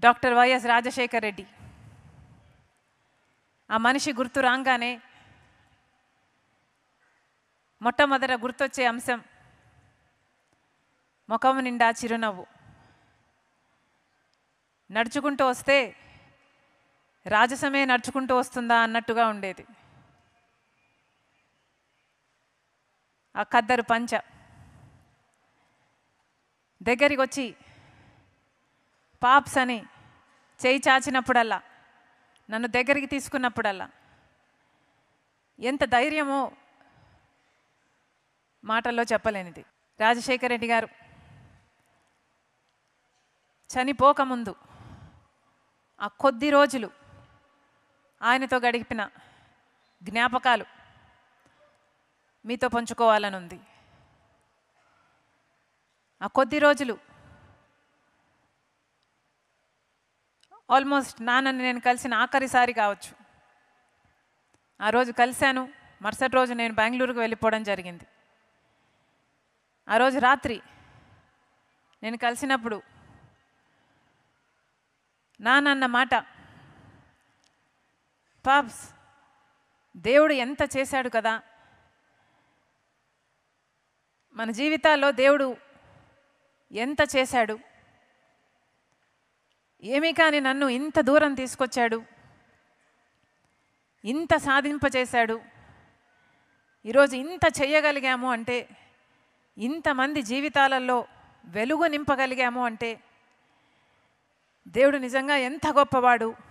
Doctor YS Rajasekhara Reddy. ఆ మనిషి గుర్తు రాగానే మొట్టమొదట గుర్తొచ్చే అంశం ముఖం నిండా చిరునవ్వు. నడుచుకుంటూ వస్తే రాజసమే నడుచుకుంటూ వస్తుందా అన్నట్టుగా ఉండేది. ఆ ఖద్దరు పంచ దగ్గరికి వచ్చి పాప్స్ అని చేయి చాచినప్పుడల్లా, నన్ను దగ్గరికి తీసుకున్నప్పుడల్లా ఎంత ధైర్యమో మాటల్లో చెప్పలేనిది. రాజశేఖర రెడ్డి గారు చనిపోకముందు ఆ కొద్ది రోజులు ఆయనతో గడిపిన జ్ఞాపకాలు మీతో పంచుకోవాలని ఉంది. ఆ కొద్ది రోజులు ఆల్మోస్ట్ నాన్నని నేను కలిసిన ఆఖరిసారి కావచ్చు. ఆ రోజు కలిశాను, మరుసటి రోజు నేను బెంగళూరుకు వెళ్ళిపోవడం జరిగింది. ఆ రోజు రాత్రి నేను కలిసినప్పుడు నాన్న మాట, పాప్స్ దేవుడు ఎంత చేశాడు కదా, మన జీవితాల్లో దేవుడు ఎంత చేశాడు, ఏమీ కానీ నన్ను ఇంత దూరం తీసుకొచ్చాడు, ఇంత సాధింపచేశాడు, ఈరోజు ఇంత చెయ్యగలిగాము అంటే, ఇంతమంది జీవితాలలో వెలుగు నింపగలిగాము అంటే దేవుడు నిజంగా ఎంత గొప్పవాడు